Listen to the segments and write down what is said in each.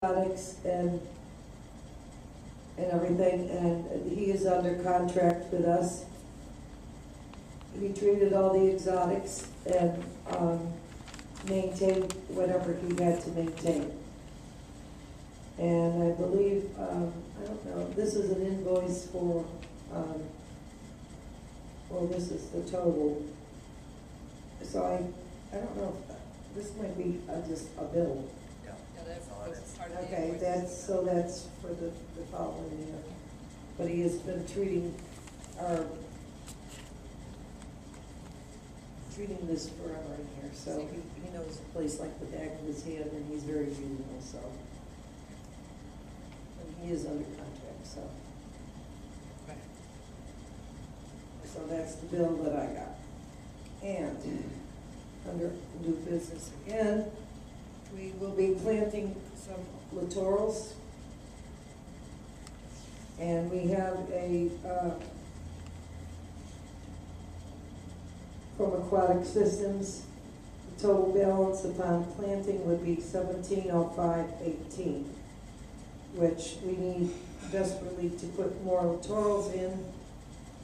exotics and everything, and he is under contract with us. He treated all the exotics and maintained whatever he had to maintain. And I believe, I don't know, this is an invoice for, well, this is the total. So I don't know if, this might be just a bill. Yeah, that's part of the Okay, invoice. that's for the following year. But he has been treating this forever in here, so he knows the place like the back of his hand, and he's very reasonable, so. And he is under contract, so. So that's the bill that I got. And under new business again, we will be planting some littorals. And we have a, from Aquatic Systems, the total balance upon planting would be 1705.18, which we need desperately to put more littorals in.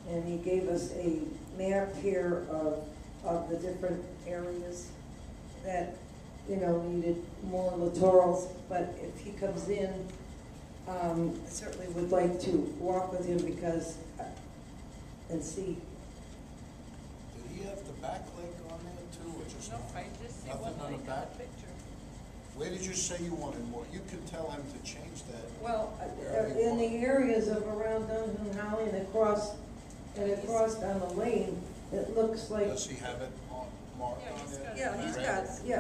And he gave us a map here of the different areas that, you know, needed more littorals. But if he comes in, I certainly would like to walk with him because, and see. Did he have the back lake on there too, or just? No, I just see nothing one on the lake back? on the picture. Where did you say you wanted more? You can tell him to change that. Well, in the areas of around Dunham Holly and across down the lane, it looks like. Does he have it on, marked Yeah, on he's there?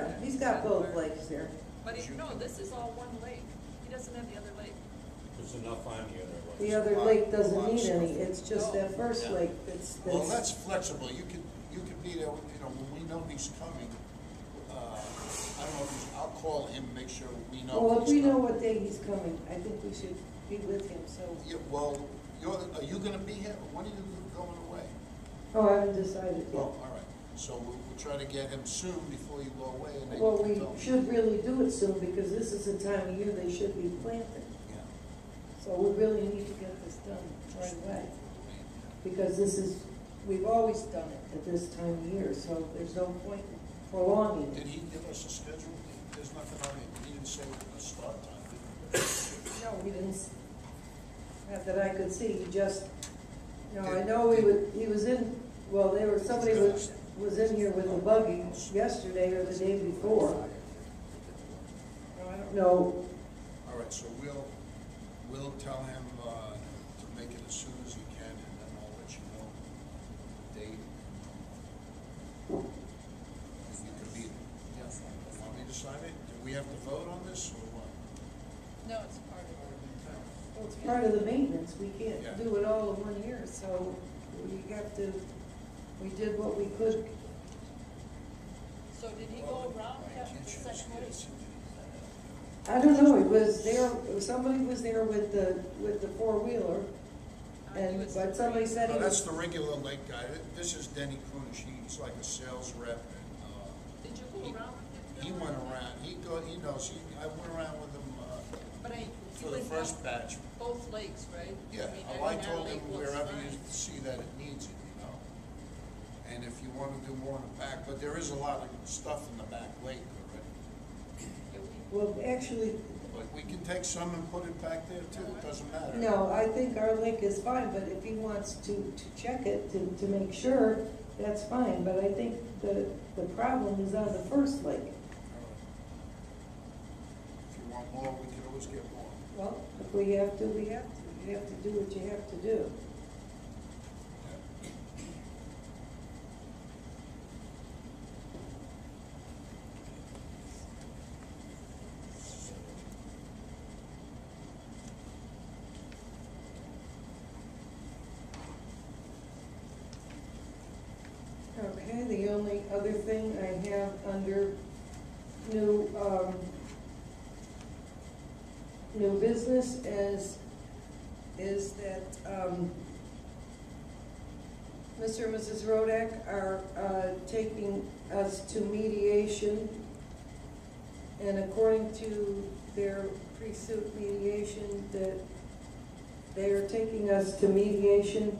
got He's got both lakes there. But no, this is all one lake. He doesn't have the other lake. There's enough on the other one. The other lake does't need any, it's just that first lake that's. Well, that's flexible. You could be there, you know, when we know he's coming. I don't know if he's, I'll call him, make sure we know. Well, if he's we know coming. what day he's coming, I think we should be with him, so. Yeah, well, are you gonna be here? When are you going away? Oh, I haven't decided yet. Oh, all right. So we'll try to get him soon before you go away, and then Well, you we can tell him. should really do it soon, because this is the time of year they should be planting. Yeah. So we really need to get this done right away, because we've always done it at this time of year, so there's no point in prolonging Did it. he give us a schedule? There's nothing on it. He didn't say a start time, did he? No, we didn't, not that I could see, he just, you know, I Did- know he was in, well, somebody was in here with the buggy yesterday or the day before. No, I don't know. All right, so we'll tell him to make it as soon as he can, and then I'll let you know the date. If you can be there. Yeah. You want me to sign it? Do we have to vote on this, or what? No, it's part of it. Well, it's part of the maintenance, we can't Yeah. do it all in 1 year, so we did what we could. So did he go around the second lake? I don't know, it was there, somebody was there with the four-wheeler, but somebody said he No, that's was. the regular lake guy. This is Denny Krunish. He's like a sales rep, and Did you go around with him? he went around. He knows. I went around with him But for the first batch. Both lakes, right? Yeah, I mean, I every told him lake looks wherever fine. you see that it needs it, you know. And if you want to do more in the back, but there is a lot of stuff in the back lake already. Yeah, Well, actually, But we can take some and put it back there too, it doesn't matter. no, I think our lake is fine, but if he wants to check it, to make sure, that's fine, but I think the problem is on the first lake. All right. If you want more, we can always get more. Well, if we have to, we have to. You have to do what you have to do. Okay, the only other thing I have under new business is that Mr. and Mrs. Rodak are taking us to mediation, and according to their pre-suit mediation, that they are taking us to mediation.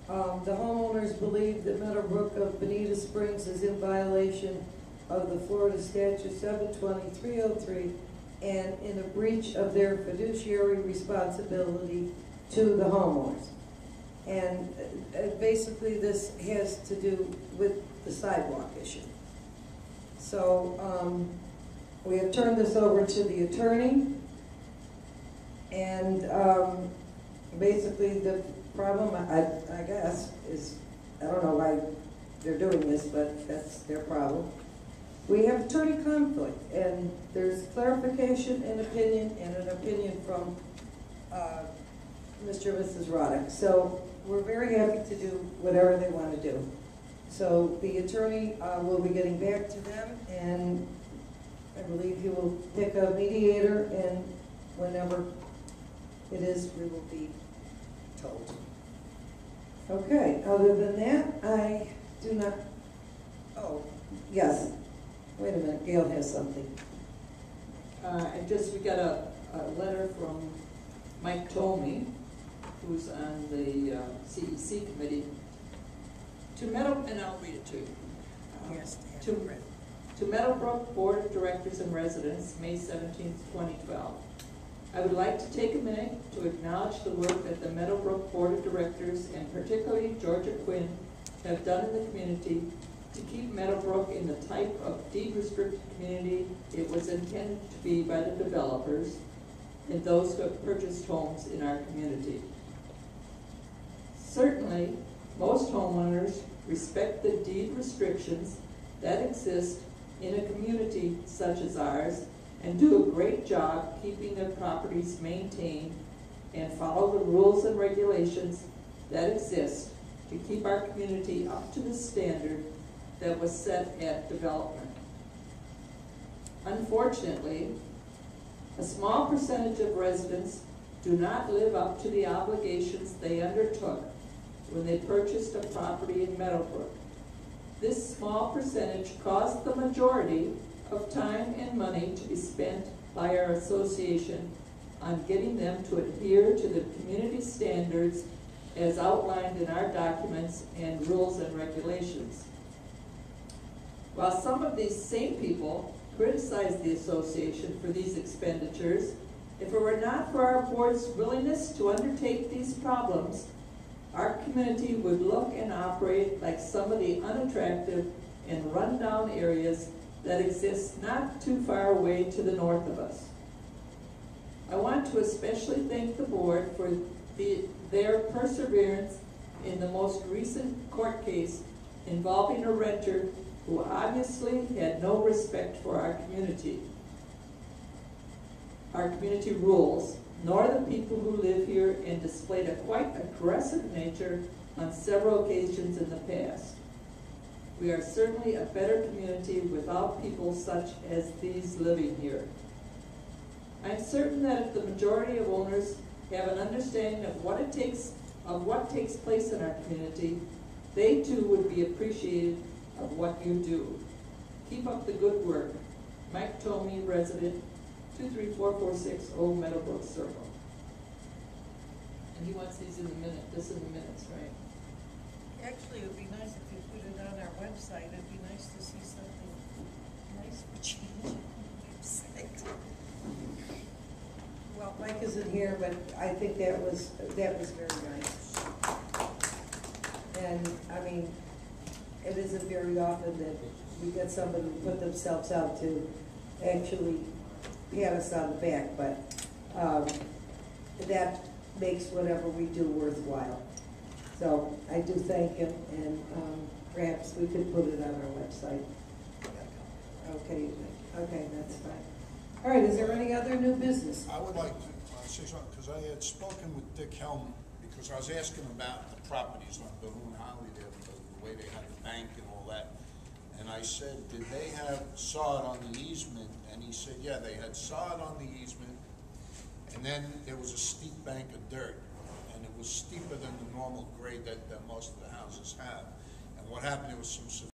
The homeowners believe that Meadowbrook of Bonita Springs is in violation of the Florida statute 720-303 and in a breach of their fiduciary responsibility to the homeowners. And basically this has to do with the sidewalk issue. So we have turned this over to the attorney, and basically the problem, I guess, is, I don't know why they're doing this, but that's their problem. We have attorney conflict, and there's clarification and an opinion from Mr. and Mrs. Roddick. So we're very happy to do whatever they want to do. So the attorney will be getting back to them, and I believe he will pick a mediator, and whenever it is, we will be told. Okay, other than that, I do not, oh, yes. Wait a minute, Gail has something. We got a letter from Mike Tomey, who's on the CEC committee, to and I'll read it to you. Yes, To Meadowbrook Board of Directors and Residents, May 17th, 2012. I would like to take a minute to acknowledge the work that the Meadowbrook Board of Directors, and particularly Georgia Quinn, have done in the community to keep Meadowbrook in the type of deed-restricted community it was intended to be by the developers and those who have purchased homes in our community. Certainly, most homeowners respect the deed restrictions that exist in a community such as ours and do a great job keeping their properties maintained and follow the rules and regulations that exist to keep our community up to the standard that was set at development. Unfortunately, a small percentage of residents do not live up to the obligations they undertook when they purchased a property in Meadowbrook. This small percentage caused the majority of time and money to be spent by our association on getting them to adhere to the community standards as outlined in our documents and rules and regulations. While some of these same people criticize the association for these expenditures, if it were not for our board's willingness to undertake these problems, our community would look and operate like some of the unattractive and rundown areas that exist not too far away to the north of us. I want to especially thank the board for their perseverance in the most recent court case involving a renter who obviously had no respect for our community rules, nor the people who live here, and displayed a quite aggressive nature on several occasions in the past. We are certainly a better community without people such as these living here. I'm certain that if the majority of owners have an understanding of what takes place in our community, they too would be appreciative of what you do. Keep up the good work. Mike Tomey, resident, 23446 Old Meadowbrook Circle. And he wants these in the minutes, right? Actually, it would be nice if you put it on our website. It'd be nice to see something nice for changing the website. Well, Mike isn't here, but I think that was very nice. And, I mean, it isn't very often that we get somebody who put themselves out to actually pat us on the back, but that makes whatever we do worthwhile. So I do thank him, and perhaps we could put it on our website. Okay, that's fine. All right, is there any other new business? I would like to say something, because I had spoken with Dick Hellman, because I was asking about the properties on Balloon Holly there, the way they had the bank and all that. And I said, did they have sod on the easement? And he said, yeah, they had sod on the easement, and then there was a steep bank of dirt, and it was steeper than the normal grade that most of the houses have. And what happened, there was some